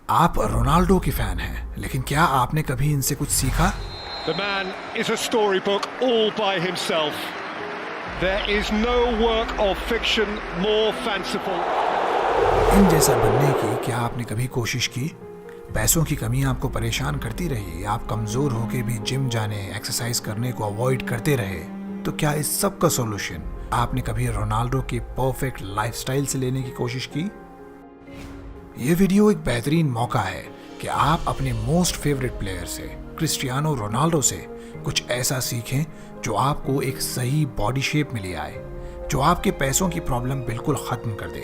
आप रोनाल्डो के फैन हैं, लेकिन क्या आपने कभी इनसे कुछ सीखा? The man is a storybook all by himself. There is no work of fiction more fanciful. इन जैसा बनने की क्या आपने कभी कोशिश की? पैसों की कमी आपको परेशान करती रही, आप कमजोर होके भी जिम जाने, एक्सरसाइज करने को अवॉइड करते रहे, तो क्या इस सब का सॉल्यूशन आपने कभी रोनाल्डो की परफेक्ट लाइफस्टाइल से लेने की कोशिश की? ये वीडियो एक बेहतरीन मौका है कि आप अपने मोस्ट फेवरेट प्लेयर से, क्रिस्टियानो रोनाल्डो से कुछ ऐसा सीखें जो आपको एक सही बॉडी शेप में ले आए, जो आपके पैसों की प्रॉब्लम बिल्कुल खत्म कर दे।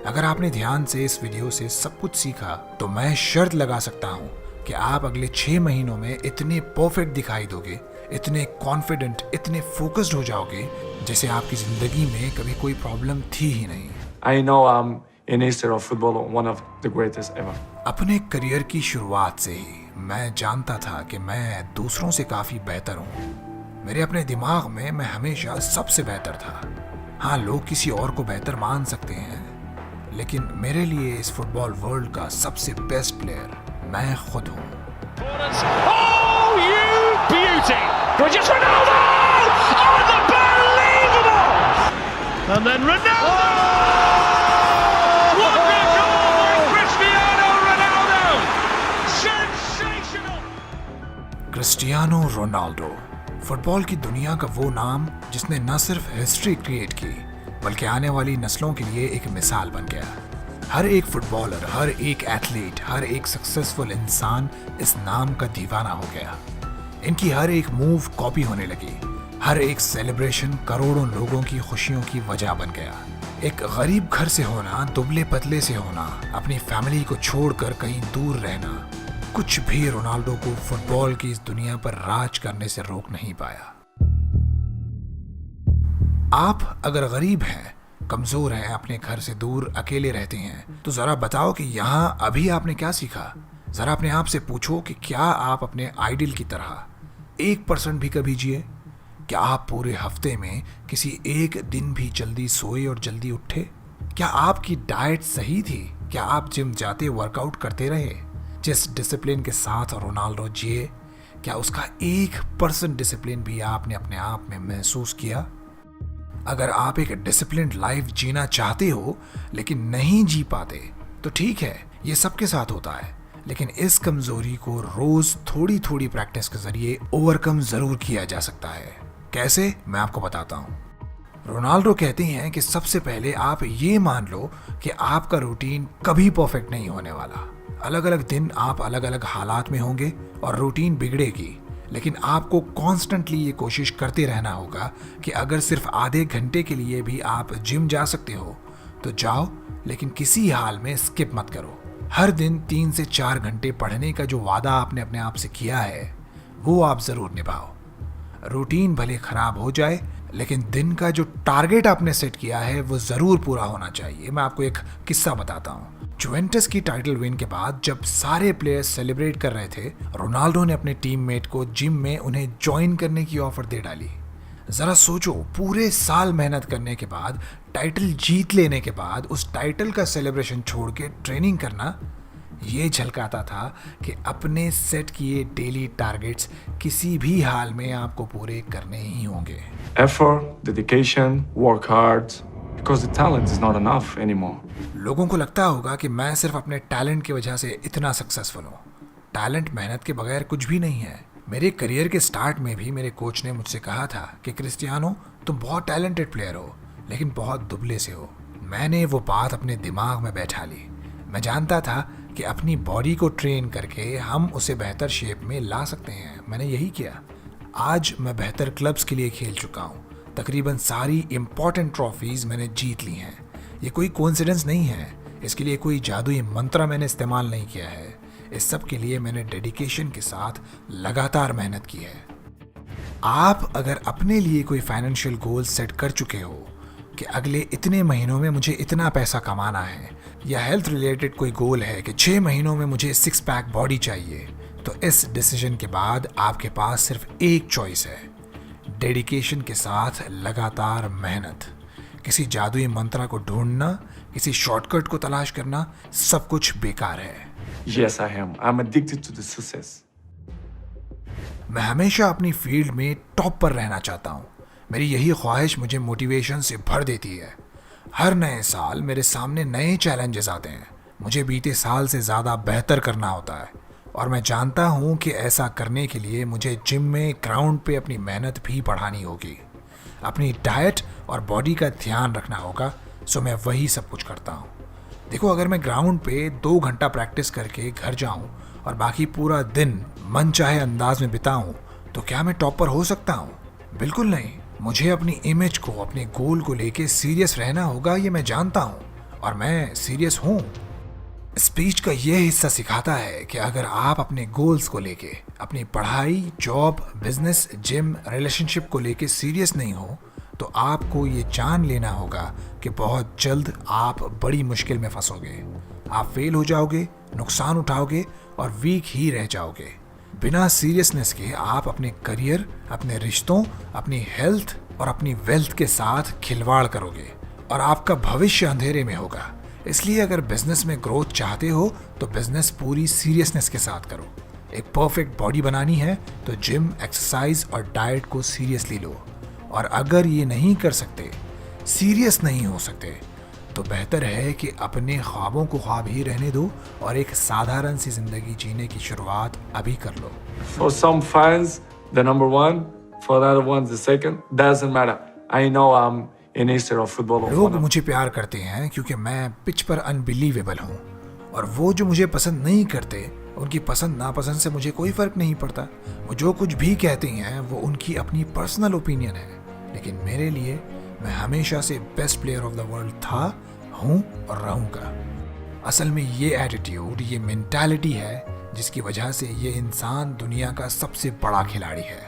अगर आपने ध्यान से इस वीडियो से सब कुछ सीखा तो मैं शर्त लगा सकता हूँ कि आप अगले 6 महीनों में इतने परफेक्ट दिखाई दोगे, इतने कॉन्फिडेंट, इतने फोकस्ड हो जाओगे जैसे आपकी जिंदगी में कभी कोई प्रॉब्लम थी ही नहीं। I know I'm in history of football one of the greatest ever. अपने करियर की शुरुआत से ही मैं जानता था कि मैं दूसरों से काफी बेहतर हूँ। मेरे अपने दिमाग में मैं हमेशा सबसे बेहतर था। हाँ, लोग किसी और को बेहतर मान सकते हैं, लेकिन मेरे लिए इस फुटबॉल वर्ल्ड का सबसे बेस्ट प्लेयर मैं खुद हूँ। Oh, you beauty! Cristiano Ronaldo! Unbelievable! And then Ronaldo! What a goal by Cristiano Ronaldo! Sensational! Cristiano Ronaldo football की दुनिया का वो नाम जिसने न सिर्फ हिस्ट्री क्रिएट की बल्कि आने वाली नस्लों के लिए एक मिसाल बन गया। हर एक फुटबॉलर, हर एक एथलीट, हर एक सक्सेसफुल इंसान इस नाम का दीवाना हो गया। इनकी हर एक मूव कॉपी होने लगी, हर एक सेलिब्रेशन करोड़ों लोगों की खुशियों की वजह बन गया। एक गरीब घर से होना, दुबले पतले से होना, अपनी फैमिली को छोड़कर कहीं दूर रहना, कुछ भी रोनाल्डो को फुटबॉल की इस दुनिया पर राज करने से रोक नहीं पाया। आप अगर गरीब हैं, कमजोर हैं, अपने घर से दूर अकेले रहते हैं, तो जरा बताओ कि यहाँ अभी आपने क्या सीखा? जरा अपने आप से पूछो कि क्या आप अपने आइडल की तरह 1% भी कभी जिए? क्या आप पूरे हफ्ते में किसी एक दिन भी जल्दी सोए और जल्दी उठे? क्या आपकी डाइट सही थी? क्या आप जिम जाते वर्कआउट करते रहे? जिस डिसिप्लिन के साथ रोनाल्डो जिए, क्या उसका 1% डिसिप्लिन भी आपने अपने आप में महसूस किया? अगर आप एक डिसिप्लिन्ड लाइफ जीना चाहते हो लेकिन नहीं जी पाते तो ठीक है, ये सबके साथ होता है, लेकिन इस कमजोरी को रोज थोड़ी थोड़ी प्रैक्टिस के जरिए ओवरकम जरूर किया जा सकता है। कैसे? मैं आपको बताता हूँ। रोनाल्डो कहते हैं कि सबसे पहले आप ये मान लो कि आपका रूटीन कभी परफेक्ट नहीं होने वाला। अलग अलग दिन आप अलग अलग हालात में होंगे और रूटीन बिगड़ेगी, लेकिन आपको कॉन्स्टेंटली ये कोशिश करते रहना होगा कि अगर सिर्फ आधे घंटे के लिए भी आप जिम जा सकते हो तो जाओ, लेकिन किसी हाल में स्किप मत करो। हर दिन 3 से 4 घंटे पढ़ने का जो वादा आपने अपने आप से किया है वो आप जरूर निभाओ। रूटीन भले खराब हो जाए, लेकिन दिन का जो टारगेट आपने सेट किया है वो जरूर पूरा होना चाहिए। मैं आपको एक किस्सा बताता हूँ। जुवेंटस की टाइटल विन के बाद जब सारे प्लेयर्स सेलिब्रेट कर रहे थे, रोनाल्डो ने अपने टीममेट को जिम में उन्हें ज्वाइन करने की ऑफर दे डाली। जरा सोचो, पूरे साल मेहनत करने के बाद, टाइटल जीत लेने के बाद उस टाइटल का सेलिब्रेशन छोड़ के ट्रेनिंग करना, ये झलकाता था कि अपने सेट किए डेली टारगेट्स किसी भी हाल में आपको पूरे करने ही होंगे। Effort, dedication, work hard, because the talent is not enough anymore. लोगों को लगता होगा कि मैं सिर्फ अपने टैलेंट की वजह से इतना सक्सेसफुल हूँ। टैलेंट मेहनत के बगैर कुछ भी नहीं है। मेरे करियर के स्टार्ट में भी मेरे कोच ने मुझसे कहा था कि क्रिस्टियानो, तुम बहुत टैलेंटेड प्लेयर हो, लेकिन बहुत दुबले से हो। मैंने वो बात अपने दिमाग में बैठा ली। मैं जानता था कि अपनी बॉडी को ट्रेन करके हम उसे बेहतर शेप में ला सकते हैं। मैंने यही किया। आज मैं बेहतर क्लब्स के लिए खेल चुका हूँ। तकरीबन सारी इम्पोर्टेंट ट्रॉफीज मैंने जीत ली हैं। ये कोई कोइंसिडेंस नहीं है, इसके लिए कोई जादुई मंत्र मैंने इस्तेमाल नहीं किया है। इस सब के लिए मैंने डेडिकेशन के साथ लगातार मेहनत की है। आप अगर अपने लिए कोई फाइनेंशियल गोल सेट कर चुके हो कि अगले इतने महीनों में मुझे इतना पैसा कमाना है, या हेल्थ रिलेटेड कोई गोल है कि 6 महीनों में मुझे 6 पैक बॉडी चाहिए, तो इस डिसीजन के बाद आपके पास सिर्फ एक चॉइस है, डेडिकेशन के साथ लगातार मेहनत। किसी जादुई मंत्र को ढूंढना, किसी शॉर्टकट को तलाश करना, सब कुछ बेकार है। Yes, I am. I'm addicted to the success. मैं हमेशा अपनी फील्ड में टॉप पर रहना चाहता हूँ। मेरी यही ख्वाहिश मुझे मोटिवेशन से भर देती है। हर नए साल मेरे सामने नए चैलेंजेस आते हैं। मुझे बीते साल से ज़्यादा बेहतर करना होता है और मैं जानता हूँ कि ऐसा करने के लिए मुझे जिम में ग्राउंड पे अपनी मेहनत भी बढ़ानी होगी, अपनी डाइट और बॉडी का ध्यान रखना होगा। सो मैं वही सब कुछ करता हूँ। देखो, अगर मैं ग्राउंड पे 2 घंटा प्रैक्टिस करके घर जाऊँ और बाकी पूरा दिन मन चाहे अंदाज में बिताऊँ, तो क्या मैं टॉप पर हो सकता हूँ? बिल्कुल नहीं। मुझे अपनी इमेज को, अपने गोल को लेके सीरियस रहना होगा, ये मैं जानता हूँ और मैं सीरियस हूँ। स्पीच का ये हिस्सा सिखाता है कि अगर आप अपने गोल्स को लेके, अपनी पढ़ाई, जॉब, बिजनेस, जिम, रिलेशनशिप को लेके सीरियस नहीं हो, तो आपको ये जान लेना होगा कि बहुत जल्द आप बड़ी मुश्किल में फंसोगे। आप फेल हो जाओगे, नुकसान उठाओगे और वीक ही रह जाओगे। बिना सीरियसनेस के आप अपने करियर, अपने रिश्तों, अपनी हेल्थ और अपनी वेल्थ के साथ खिलवाड़ करोगे और आपका भविष्य अंधेरे में होगा। इसलिए अगर बिजनेस में ग्रोथ चाहते हो तो बिजनेस पूरी सीरियसनेस के साथ करो। एक परफेक्ट बॉडी बनानी है तो जिम, एक्सरसाइज और डाइट को सीरियसली लो। और अगर ये नहीं कर सकते, सीरियस नहीं हो सकते, तो बेहतर है कि अपने ख्वाबों को ख्वाब ही रहने दो और एक साधारण सी जिंदगी जीने की शुरुआत अभी कर लो। For some fans, the number one. For the other ones, the second. Doesn't matter. I know I'm in history of football. लोग मुझे प्यार करते हैं क्योंकि मैं पिच पर अनबिलीवेबल हूँ, और वो जो मुझे पसंद नहीं करते, उनकी पसंद नापसंद से मुझे कोई फर्क नहीं पड़ता। वो जो कुछ भी कहते हैं वो उनकी अपनी पर्सनल ओपिनियन है, लेकिन मेरे लिए मैं हमेशा से best player of the world था, हूँ और रहूँगा। असल में ये एटीट्यूड, ये मेंटालिटी है जिसकी वजह से ये इंसान दुनिया का सबसे बड़ा खिलाड़ी है।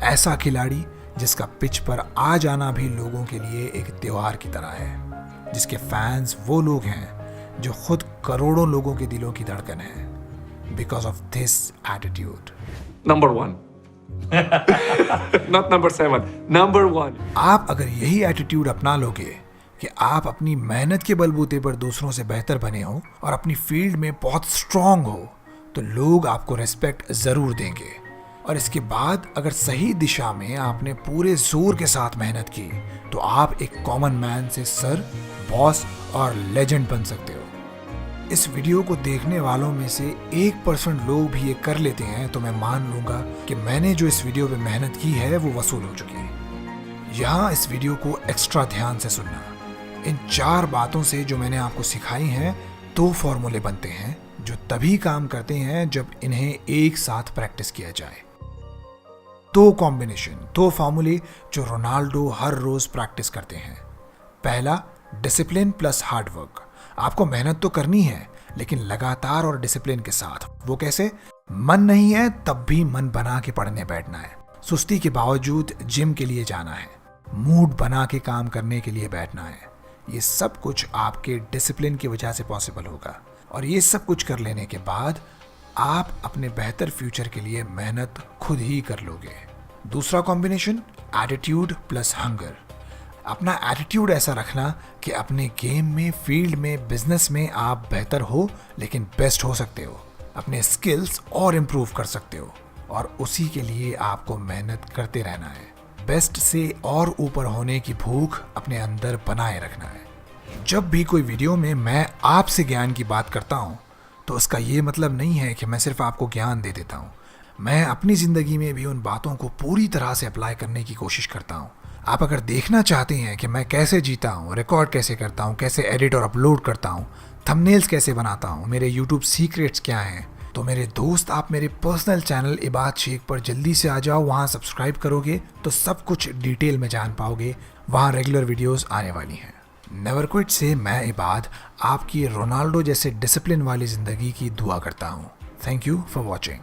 ऐसा खिलाड़ी जिसका पिच पर आ जाना भी लोगों के लिए एक त्योहार की तरह है, जिसके फैंस वो लोग हैं जो खुद करोड़ों लोगों के दिलों की धड़कन है। Because of this attitude. Number one. Not number 7. Number 1. आप अगर यही एटीट्यूड अपना लोगे कि आप अपनी मेहनत के बलबूते पर दूसरों से बेहतर बने हो और अपनी फील्ड में बहुत स्ट्रांग हो, तो लोग आपको रिस्पेक्ट जरूर देंगे। और इसके बाद अगर सही दिशा में आपने पूरे जोर के साथ मेहनत की, तो आप एक कॉमन मैन से सर, बॉस और लेजेंड बन सकते हो। इस वीडियो को देखने वालों में से 1% लोग भी ये कर लेते हैं तो मैं मान लूंगा कि मैंने जो इस वीडियो पे मेहनत की है वो वसूल हो चुकी है। यहाँ इस वीडियो को एक्स्ट्रा ध्यान से सुनना। इन 4 बातों से जो मैंने आपको सिखाई हैं, 2 फॉर्मूले बनते हैं जो तभी काम करते हैं जब इन्हें एक साथ प्रैक्टिस किया जाए। 2 कॉम्बिनेशन, 2 फॉर्मूले जो रोनाल्डो हर रोज प्रैक्टिस करते हैं। पहला, डिसिप्लिन प्लस हार्डवर्क। आपको मेहनत तो करनी है, लेकिन लगातार और डिसिप्लिन के साथ। वो कैसे? मन नहीं है तब भी मन बना के पढ़ने बैठना है, सुस्ती के बावजूद जिम के लिए जाना है, मूड बना के काम करने के लिए बैठना है। ये सब कुछ आपके डिसिप्लिन की वजह से पॉसिबल होगा, और ये सब कुछ कर लेने के बाद आप अपने बेहतर फ्यूचर के लिए मेहनत खुद ही कर लोगे। दूसरा कॉम्बिनेशन, एटीट्यूड प्लस हंगर। अपना एटीट्यूड ऐसा रखना कि अपने गेम में, फील्ड में, बिजनेस में आप बेहतर हो, लेकिन बेस्ट हो सकते हो। अपने स्किल्स और इम्प्रूव कर सकते हो, और उसी के लिए आपको मेहनत करते रहना है। बेस्ट से और ऊपर होने की भूख अपने अंदर बनाए रखना है। जब भी कोई वीडियो में मैं आपसे ज्ञान की बात करता हूँ, तो उसका ये मतलब नहीं है कि मैं सिर्फ आपको ज्ञान दे देता हूँ। मैं अपनी ज़िंदगी में भी उन बातों को पूरी तरह से अप्लाई करने की कोशिश करता हूँ। आप अगर देखना चाहते हैं कि मैं कैसे जीता हूँ, रिकॉर्ड कैसे करता हूँ, कैसे एडिट और अपलोड करता हूँ, थंबनेल्स कैसे बनाता हूँ, मेरे यूट्यूब सीक्रेट्स क्या हैं, तो मेरे दोस्त, आप मेरे पर्सनल चैनल इबाद शेख पर जल्दी से आ जाओ। वहाँ सब्सक्राइब करोगे तो सब कुछ डिटेल में जान पाओगे। वहाँ रेगुलर वीडियोस आने वाली हैं। नेवर क्विट से मैं इबाद आपकी रोनाल्डो जैसे डिसिप्लिन वाली ज़िंदगी की दुआ करता हूँ। Thank you for watching.